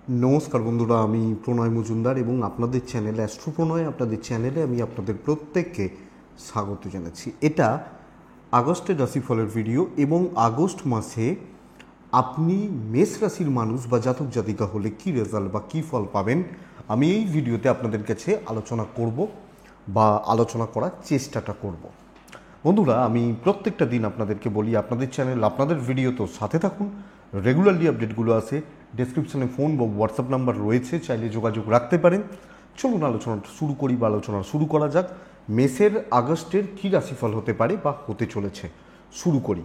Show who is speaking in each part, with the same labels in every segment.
Speaker 1: নমস্কার বন্ধুরা, আমি প্রণয় মজুমদার এবং আপনাদের চ্যানেল অ্যাস্ট্রো প্রণয়, আপনাদের চ্যানেলে আমি আপনাদের প্রত্যেককে স্বাগত জানাচ্ছি। এটা আগস্টের রাশিফলের ভিডিও এবং আগস্ট মাসে আপনি মেষ রাশির মানুষ বা জাতক জাতিকা হলে কী রেজাল্ট বা কী ফল পাবেন আমি এই ভিডিওতে আপনাদের কাছে আলোচনা করব বা আলোচনা করার চেষ্টাটা করব। বন্ধুরা, আমি প্রত্যেকটা দিন আপনাদেরকে বলি আপনাদের চ্যানেল আপনাদের ভিডিও তো সাথে থাকুন, রেগুলারলি আপডেটগুলো আসে। ডেসক্রিপশনে ফোন বা হোয়াটসঅ্যাপ নাম্বার রয়েছে, চাইলে যোগাযোগ রাখতে পারেন। চলুন আলোচনাটা শুরু করি বা আলোচনা শুরু করা যাক। মেষের আগস্টের কী রাশিফল হতে পারে বা হতে চলেছে, শুরু করি।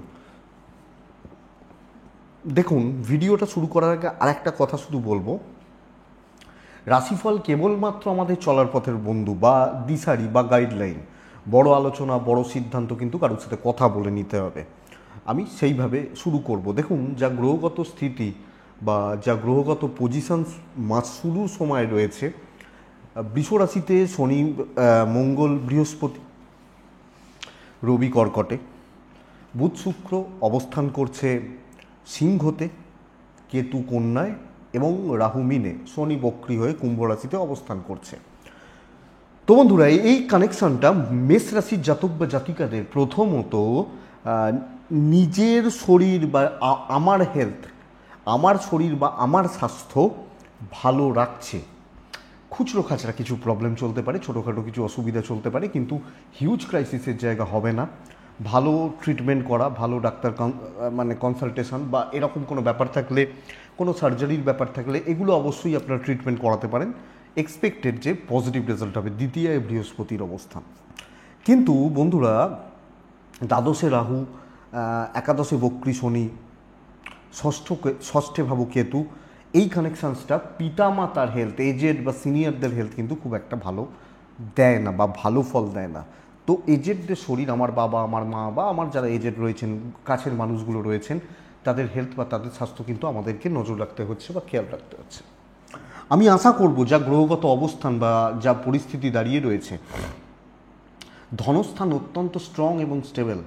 Speaker 1: দেখুন, ভিডিওটা শুরু করার আগে আরেকটা কথা শুধু বলবো, রাশিফল কেবলমাত্র আমাদের চলার পথের বন্ধু বা দিশারি বা গাইডলাইন। বড় আলোচনা বড় সিদ্ধান্ত কিন্তু কারোর সাথে কথা বলে নিতে হবে। আমি সেইভাবে শুরু করব। দেখুন, যা গ্রহগত স্থিতি বা যা গ্রহগত পজিশন মাস শুরুর সময় রয়েছে, বৃষ রাশিতে শনি, মঙ্গল, বৃহস্পতি, রবি কর্কটে, বুধ শুক্র অবস্থান করছে সিংহতে, কেতু কন্যায় এবং রাহু মিনে, শনি বক্রী হয়ে কুম্ভ রাশিতে অবস্থান করছে। তো বন্ধুরা, এই কানেকশানটা মেষ রাশির জাতক বা জাতিকাদের প্রথমত নিজের শরীর বা আমার হেলথ, আমার শরীর বা আমার স্বাস্থ্য ভালো রাখছে। খুচরো খাচরা কিছু প্রবলেম চলতে পারে, ছোটোখাটো কিছু অসুবিধা চলতে পারে, কিন্তু হিউজ ক্রাইসিসের জায়গা হবে না। ভালো ট্রিটমেন্ট করা, ভালো ডাক্তার মানে কনসালটেশন বা এরকম কোনো ব্যাপার থাকলে, কোনো সার্জারির ব্যাপার থাকলে, এগুলো অবশ্যই আপনারা ট্রিটমেন্ট করাতে পারেন। এক্সপেক্টেড যে পজিটিভ রেজাল্ট হবে। দ্বিতীয়ায় বৃহস্পতির অবস্থান। কিন্তু বন্ধুরা, দ্বাদশে রাহু, একাদশে বক্রী শনি, ষষ্ঠে ভাবু কেতু, এই কানেকশানসটা পিতামাতার হেলথ, এজেড বা সিনিয়রদের হেলথ কিন্তু খুব একটা ভালো দেয় না বা ভালো ফল দেয় না। তো এজেডদের শরীর, আমার বাবা, আমার মা বা আমার যারা এজেড রয়েছেন, কাছের মানুষগুলো রয়েছেন, তাদের হেলথ বা তাদের স্বাস্থ্য কিন্তু আমাদেরকে নজর রাখতে হচ্ছে বা খেয়াল রাখতে হচ্ছে। আমি আশা করব যা গ্রহগত অবস্থান বা যা পরিস্থিতি দাঁড়িয়ে রয়েছে, ধনস্থান অত্যন্ত স্ট্রং এবং স্টেবল।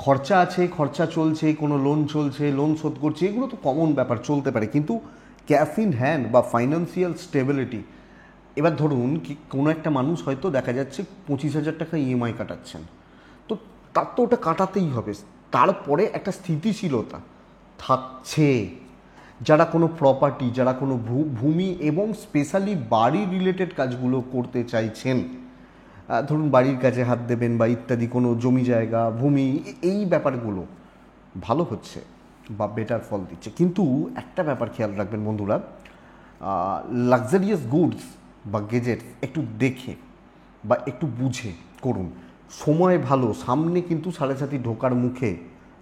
Speaker 1: খরচা আছে, খরচা চলছে, কোনো লোন চলছে, লোন শোধ করছে, এগুলো তো কমন ব্যাপার, চলতে পারে, কিন্তু ক্যাশ ইন হ্যান্ড বা ফাইন্যান্সিয়াল স্টেবিলিটি। এবার ধরুন কি কোনো একটা মানুষ হয়তো দেখা যাচ্ছে 25,000 টাকা ইএমআই কাটাচ্ছেন, তো তার তো ওটা কাটাতেই হবে। তারপরে একটা স্থিতিশীলতা থাকছে। যারা কোনো প্রপার্টি, যারা কোনো ভূমি এবং স্পেশালি বাড়ি রিলেটেড কাজগুলো করতে চাইছেন, ধরুন বাড়ির কাজে হাত দেবেন বা ইত্যাদি, কোনো জমি জায়গা ভূমি, এই ব্যাপারগুলো ভালো হচ্ছে বা বেটার ফল দিচ্ছে। কিন্তু একটা ব্যাপার খেয়াল রাখবেন বন্ধুরা, লাক্সারিয়াস গুডস বা গেজেটস একটু দেখে বা একটু বুঝে করুন। সময় ভালো, সামনে কিন্তু সাড়ে সাতি ঢোকার মুখে।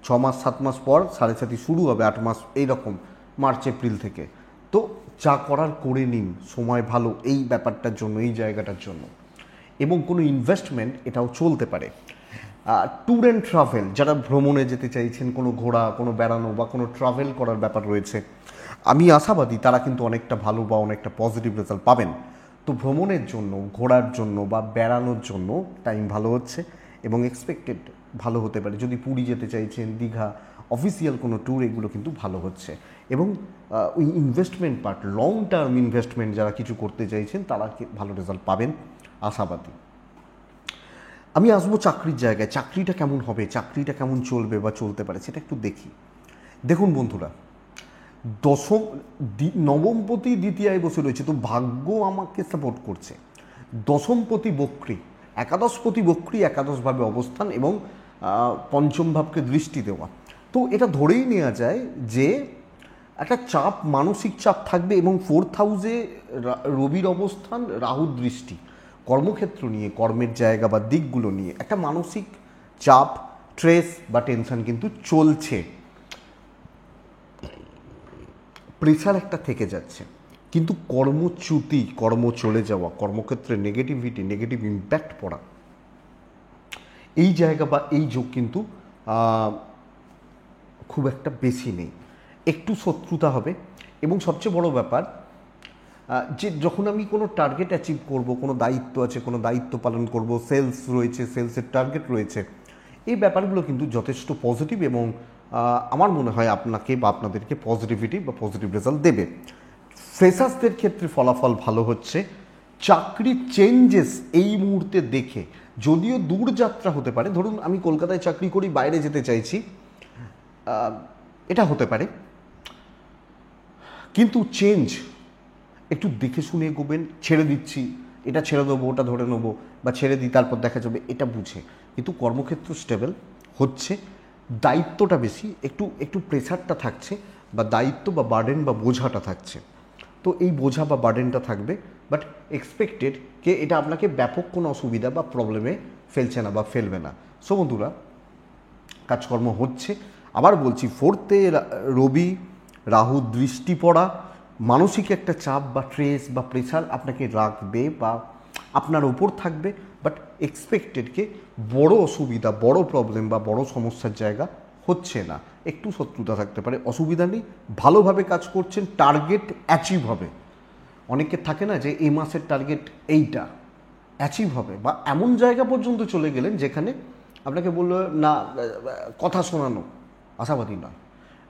Speaker 1: 6 মাস 7 মাস পর সাড়ে সাতি শুরু হবে, 8 মাস এইরকম, মার্চ এপ্রিল থেকে। তো যা করার করে নিন, সময় ভালো এই ব্যাপারটার জন্য, এই জায়গাটার জন্য। এবং কোনো ইনভেস্টমেন্ট এটাও চলতে পারে। ট্যুর অ্যান্ড ট্রাভেল, যারা ভ্রমণে যেতে চাইছেন, কোনো ঘোরা, কোনো বেড়ানো বা কোনো ট্রাভেল করার ব্যাপার রয়েছে, আমি আশাবাদী তারা কিন্তু অনেকটা ভালো বা অনেকটা পজিটিভ রেজাল্ট পাবেন। তো ভ্রমণের জন্য, ঘোরার জন্য বা বেড়ানোর জন্য টাইম ভালো হচ্ছে এবং এক্সপেক্টেড ভালো হতে পারে। যদি পুরী যেতে চাইছেন, দীঘা, অফিসিয়াল কোনো ট্যুর, এগুলো কিন্তু ভালো হচ্ছে। এবং ওই investment part, long term investment যারা কিছু করতে চাইছেন, তারা ভালো রেজাল্ট পাবেন, আশাবাদী। আমি আসবো চাকরির জায়গায়। চাকরিটা কেমন হবে, চাকরিটা কেমন চলবে বা চলতে পারে, সেটা একটু দেখি। দেখুন বন্ধুরা, দশম, নবমপতি দ্বিতীয়ায় বসে রয়েছে, তো ভাগ্য আমাকে সাপোর্ট করছে। দশমপতি বক্রী, একাদশপতি বক্রী, একাদশভাবে অবস্থান এবং পঞ্চম ভাবকে দৃষ্টি দেওয়া। তো এটা ধরেই নেওয়া যায় যে একটা চাপ, মানসিক চাপ থাকবে। এবং 4th হাউসে রবির অবস্থান, রাহুর দৃষ্টি, কর্মক্ষেত্র নিয়ে, কর্মের জায়গা বা দিকগুলো নিয়ে একটা মানসিক চাপ, স্ট্রেস বা টেনশন কিন্তু চলছে। প্রেশার একটা থেকে যাচ্ছে, কিন্তু কর্মচ্যুতি, কর্ম চলে যাওয়া, কর্মক্ষেত্রে নেগেটিভিটি, নেগেটিভ ইম্প্যাক্ট পড়া, এই জায়গা বা এই যোগ কিন্তু খুব একটা বেশি নেই। একটু শত্রুতা হবে। এবং সবচেয়ে বড় ব্যাপার, যে যখন আমি কোনো টার্গেট অ্যাচিভ করব, কোনো দায়িত্ব আছে, কোনো দায়িত্ব পালন করব, সেলস রয়েছে, সেলসের টার্গেট রয়েছে, এই ব্যাপারগুলো কিন্তু যথেষ্ট পজিটিভ এবং আমার মনে হয় আপনাকে বা আপনাদেরকে পজিটিভিটি বা পজিটিভ রেজাল্ট দেবে। ফ্রেশার্সদের ক্ষেত্রে ফলাফল ভালো হচ্ছে। চাকরি চেঞ্জেস এই মুহূর্তে দেখে, যদিও দূর যাত্রা হতে পারে, ধরুন আমি কলকাতায় চাকরি করি, বাইরে যেতে চাইছি, এটা হতে পারে, কিন্তু চেঞ্জ একটু দেখে শুনে এগোবেন। ছেড়ে দিচ্ছি, এটা ছেড়ে দেবো, ওটা ধরে নেবো, বা ছেড়ে দিই তারপর দেখা যাবে, এটা বুঝে। কিন্তু কর্মক্ষেত্র স্টেবল হচ্ছে, দায়িত্বটা বেশি, একটু একটু প্রেশারটা থাকছে, বা দায়িত্ব বা বার্ডেন বা বোঝাটা থাকছে। তো এই বোঝা বা বার্ডেনটা থাকবে, বাট এক্সপেক্টেড কে এটা আপনাকে ব্যাপক কোনো অসুবিধা বা প্রবলেমে ফেলছে না বা ফেলবে না। সো বন্ধুরা, কাজকর্ম হচ্ছে। আবার বলছি, ফোর্থে রবি রাহু দৃষ্টি পড়া মানসিক একটা চাপ বা স্ট্রেস বা প্রেশার আপনাকে রাখবে বা আপনার ওপর থাকবে, বাট এক্সপেক্টেডকে বড় অসুবিধা, বড় প্রবলেম বা বড় সমস্যার জায়গা হচ্ছে না। একটু শত্রুতা থাকতে পারে, অসুবিধা নেই, ভালোভাবে কাজ করছেন, টার্গেট অ্যাচিভ হবে। অনেকের থাকে না যে এই মাসের টার্গেট এইটা অ্যাচিভ হবে, বা এমন জায়গা পর্যন্ত চলে গেলেন যেখানে আপনাকে বললো না, কথা শোনানো, আশাবাদী নয়।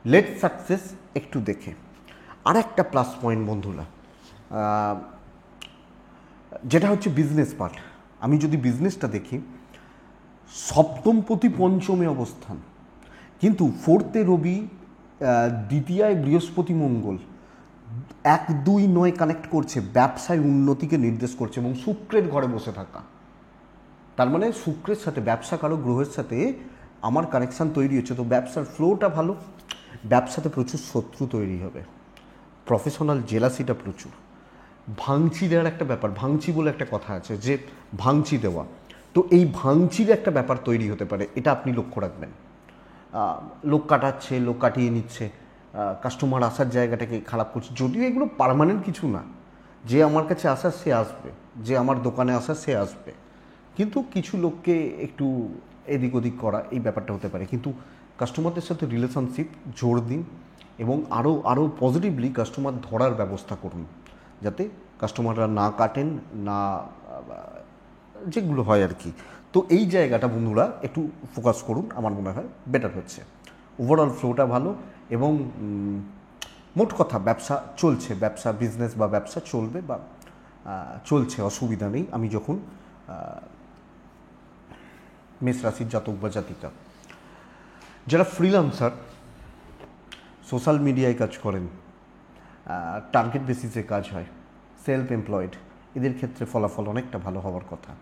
Speaker 1: লেট সাকসেস একটু দেখে। আর একটা প্লাস পয়েন্ট বন্ধুরা, যেটা হচ্ছে বিজনেস পার্ট। আমি যদি বিজনেসটা দেখি, সপ্তমপতি পঞ্চমে অবস্থান, কিন্তু ফোর্থে রবি, দ্বিতীয়ায় বৃহস্পতি মঙ্গল, 1-2-9 কানেক্ট করছে, ব্যবসায় উন্নতিকে নির্দেশ করছে, এবং শুক্রের ঘরে বসে থাকা, তার মানে শুক্রের সাথে ব্যবসা কারো গ্রহের সাথে আমার কানেকশান তৈরি হচ্ছে। তো ব্যবসার ফ্লোটা ভালো, ব্যবসাতে প্রচুর শত্রু তৈরি হবে, প্রফেশনাল জেলাসিটা প্রচুর, ভাঙচি দেওয়ার একটা ব্যাপার, ভাঙচি বলে একটা কথা আছে যে ভাঙচি দেওয়া, তো এই ভাঙচির একটা ব্যাপার তৈরি হতে পারে, এটা আপনি লক্ষ্য রাখবেন। লোক কাটাচ্ছে, লোক কাটিয়ে নিচ্ছে, কাস্টমার আসার জায়গাটাকে খারাপ করছে, যদিও এগুলো পার্মানেন্ট কিছু না, যে আমার কাছে আসার সে আসবে, যে আমার দোকানে আসার সে আসবে, কিন্তু কিছু লোককে একটু এদিক ওদিক করা, এই ব্যাপারটা হতে পারে। কিন্তু কাস্টমারদের সাথে রিলেশনশিপ জোর দিন, এবং আরও পজিটিভলি কাস্টমার ধরার ব্যবস্থা করুন, যাতে কাস্টমাররা না কাটেন, না যেগুলো হয় আর কি। তো এই জায়গাটা বন্ধুরা একটু ফোকাস করুন, আমার মনে হয় বেটার হচ্ছে। ওভারঅল ফ্লোটা ভালো, এবং মোট কথা ব্যবসা চলছে, ব্যবসা বিজনেস বা ব্যবসা চলবে বা চলছে, অসুবিধা নেই। আমি যখন মেষ রাশির জাতক বা জাতিকা, যারা ফ্রিল্যান্সার, সোশ্যাল মিডিয়ায় কাজ করেন, টার্গেট বেসিসে কাজ হয়, সেলফ এমপ্লয়েড, এদের ক্ষেত্রে ফলাফল অনেকটা ভালো হওয়ার কথা।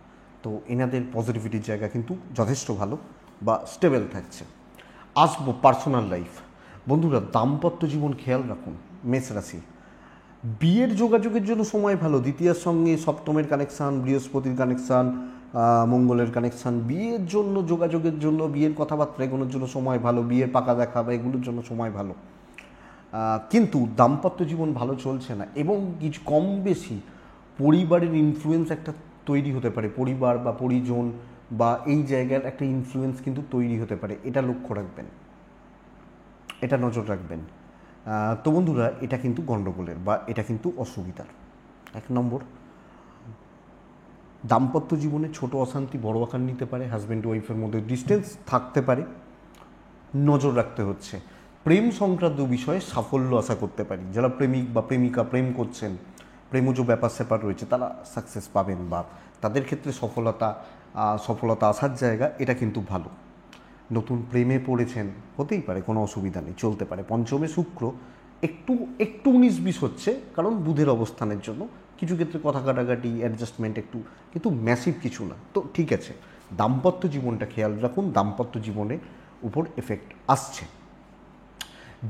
Speaker 1: তো এনাদের পজিটিভিটির জায়গা কিন্তু যথেষ্ট ভালো বা স্টেবল থাকছে। আসবো পার্সোনাল লাইফ। বন্ধুরা, দাম্পত্য জীবন খেয়াল রাখুন। মেষ রাশি, বিয়ের যোগাযোগের জন্য সময় ভালো, দ্বিতীয়ার সঙ্গে সপ্তমের কানেকশান, বৃহস্পতির কানেকশান, মঙ্গলের কানেকশান, বিয়ের জন্য, যোগাযোগের জন্য, বিয়ের কথাবার্তা এগুলোর জন্য সময় ভালো, বিয়ের পাকা দেখা বা এগুলোর জন্য সময় ভালো। কিন্তু দাম্পত্য জীবন ভালো চলছে না, এবং কিছু কম বেশি পরিবারের ইনফ্লুয়েন্স একটা তৈরি হতে পারে, পরিবার বা পরিজন বা এই জায়গার একটা ইনফ্লুয়েন্স কিন্তু তৈরি হতে পারে, এটা লক্ষ্য রাখবেন, এটা নজর রাখবেন। তো বন্ধুরা, এটা কিন্তু গণ্ডগোলের বা এটা কিন্তু অসুবিধার। 1 নম্বর, দাম্পত্য জীবনে ছোট অশান্তি বড় আকার নিতে পারে, হাজব্যান্ড ওয়াইফের মধ্যে ডিস্টেন্স থাকতে পারে, নজর রাখতে হচ্ছে। প্রেম সংক্রান্ত বিষয়ে সাফল্য আশা করতে পারি, যারা প্রেমিক বা প্রেমিকা প্রেম করছেন, প্রেমজ ব্যাপার স্যাপার রয়েছে, তারা সাকসেস পাবেন বা তাদের ক্ষেত্রে সফলতা আসার জায়গা, এটা কিন্তু ভালো। নতুন প্রেমে পড়েছেন, হতেই পারে, কোনো অসুবিধা নেই, চলতে পারে। পঞ্চমে শুক্র একটু 19-20 হচ্ছে, কারণ বুধের অবস্থানের জন্য কিছু ক্ষেত্রে কথা কাটাকাটি, অ্যাডজাস্টমেন্ট একটু, কিন্তু ম্যাসিভ কিছু না। তো ঠিক আছে, দাম্পত্য জীবনটা খেয়াল রাখুন, দাম্পত্য জীবনে উপর এফেক্ট আসছে।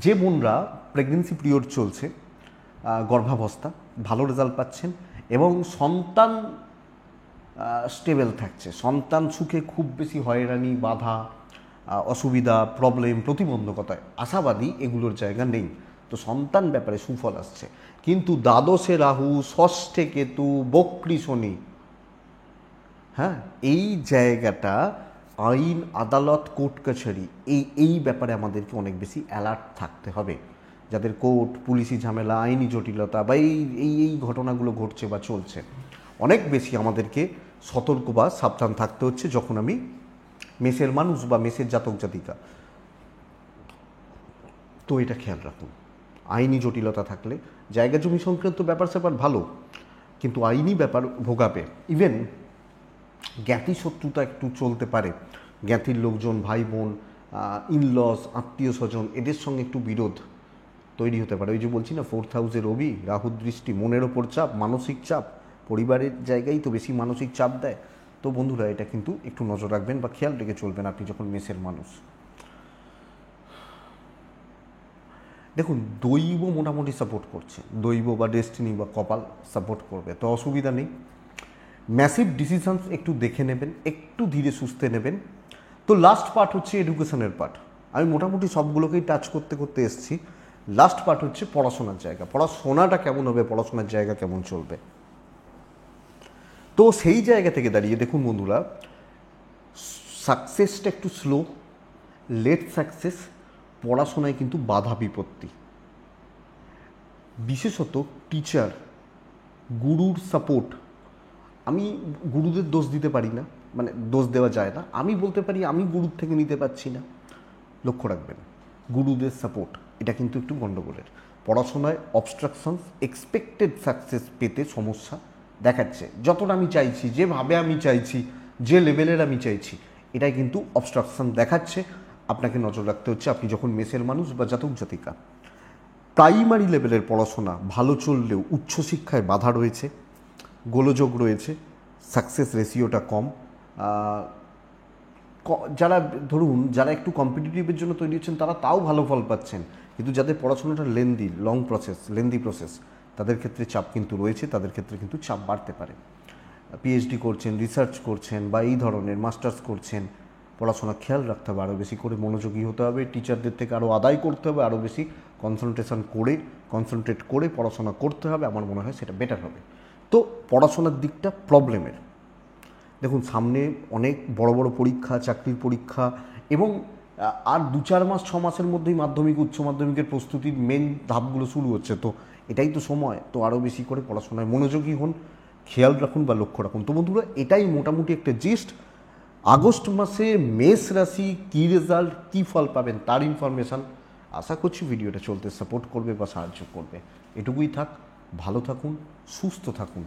Speaker 1: যে বোনরা প্রেগনেন্সি পিরিয়ড চলছে, গর্ভাবস্থা, ভালো রেজাল্ট পাচ্ছেন, এবং সন্তান স্টেবল থাকছে, সন্তান সুখে খুব বেশি হয়রানি, বাধা, অসুবিধা, প্রবলেম, প্রতিবন্ধকতায় আশাবাদী এগুলোর জায়গা নেই। তো সন্তান ব্যাপারে সুফল আসছে। কিন্তু দ্বাদশে রাহু, ষষ্ঠে কেতু, বক্রী শনি, হ্যাঁ, এই জায়গাটা আইন, আদালত, কোর্ট কাছারি, এই ব্যাপারে আমাদেরকে অনেক বেশি অ্যালার্ট থাকতে হবে। যাদের কোর্ট, পুলিশি ঝামেলা, আইনি জটিলতা বা এই ঘটনাগুলো ঘটছে বা চলছে, অনেক বেশি আমাদেরকে সতর্ক বা সাবধান থাকতে হচ্ছে। যখন আমি মেষের মানুষ বা মেষের জাতক জাতিকা, তো এটা খেয়াল রাখুন। আইনি জটিলতা থাকলে, জায়গা জমি সংক্রান্ত ব্যাপার স্যাপার ভালো, কিন্তু আইনি ব্যাপার ভোগাবে। ইভেন জ্ঞাতি শত্রুতা একটু চলতে পারে, জ্ঞাতির লোকজন, ভাই বোন, ইনলস, আত্মীয় স্বজন, এদের সঙ্গে একটু বিরোধ তৈরি হতে পারে। ওই যে বলছি না, 4th হাউসে রবি, রাহুর দৃষ্টি, মনের ওপর চাপ, মানসিক চাপ, পরিবারের জায়গায় তো বেশি মানসিক চাপ দেয়। তো বন্ধুরা, এটা কিন্তু একটু নজর রাখবেন বা খেয়াল রেখে চলবেন আপনি যখন মেসের মানুষ। দেখুন, দৈব মোটামুটি সাপোর্ট করছে, দৈব বা ডেস্টিনি বা কপাল সাপোর্ট করবে, তো অসুবিধা নেই। ম্যাসিভ ডিসিশনস একটু দেখে নেবেন, একটু ধীরে সুস্থে নেবেন। তো লাস্ট পার্ট হচ্ছে এডুকেশনের পার্ট। আমি মোটামুটি সবগুলোকেই টাচ করতে করতে এসেছি। লাস্ট পার্ট হচ্ছে পড়াশোনার জায়গা, পড়াশোনাটা কেমন হবে, পড়াশোনার জায়গা কেমন চলবে। তো সেই জায়গা থেকে দাঁড়িয়ে দেখুন বন্ধুরা, সাকসেসটা একটু স্লো, লেট সাকসেস, পড়াশোনায় কিন্তু বাধা বিপত্তি, বিশেষত টিচার, গুরুর সাপোর্ট। আমি গুরুদের দোষ দিতে পারি না, মানে দোষ দেওয়া যায় না, আমি বলতে পারি আমি গুরুর থেকে নিতে পারছি না। লক্ষ্য রাখবেন, গুরুদের সাপোর্ট এটা কিন্তু একটু গণ্ডগোলের। পড়াশোনায় অবস্ট্রাকশনস, এক্সপেক্টেড সাকসেস পেতে সমস্যা দেখাচ্ছে, যতটা আমি চাইছি, যেভাবে আমি চাইছি, যে লেভেলের আমি চাইছি, এটাই কিন্তু অবস্ট্রাকশন দেখাচ্ছে। আপনাকে নজর রাখতে হচ্ছে, আপনি যখন মেসের মানুষ বা জাতক জাতিকা। প্রাইমারি লেভেলের পড়াশোনা ভালো চললেও উচ্চশিক্ষায় বাধা রয়েছে, গোলযোগ রয়েছে, সাকসেস রেশিওটা কম। যারা ধরুন যারা একটু কম্পিটিটিভের জন্য তৈরি হচ্ছেন তারা তাও ভালো ফল পাচ্ছেন, কিন্তু যাদের পড়াশোনাটা লেন্দি প্রসেস, তাদের ক্ষেত্রে চাপ কিন্তু রয়েছে, তাদের ক্ষেত্রে কিন্তু চাপ বাড়তে পারে। পিএইচডি করছেন, রিসার্চ করছেন বা এই ধরনের মাস্টার্স করছেন, পড়াশোনা খেয়াল রাখতে হবে, আরও বেশি করে মনোযোগী হতে হবে, টিচারদের থেকে আরও আদায় করতে হবে, আরও বেশি কনসেন্ট্রেট করে পড়াশোনা করতে হবে। আমার মনে হয় সেটা বেটার হবে। তো পড়াশোনার দিকটা প্রবলেমের। দেখুন, সামনে অনেক বড় বড় পরীক্ষা, চাকরির পরীক্ষা, এবং আর 2-4 মাস 6 মাসের মধ্যেই মাধ্যমিক, উচ্চ মাধ্যমিকের প্রস্তুতির মেন ধাপগুলো শুরু হচ্ছে। তো এটাই তো সময়, তো আরও বেশি করে পড়াশোনায় মনোযোগী হন, খেয়াল রাখুন বা লক্ষ্য রাখুন। তো বন্ধুরা, এটাই মোটামুটি একটা জিস্ট। আগস্ট মাসে মেষ রাশি কী রেজাল্ট, কী ফল পাবেন তার ইনফরমেশান আশা করছি ভিডিওটা চলতে সাপোর্ট করবে বা সাহায্য করবে। এটুকুই থাক, ভালো থাকুন, সুস্থ থাকুন,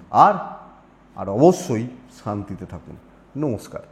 Speaker 1: আর অবশ্যই শান্তিতে থাকুন। নমস্কার।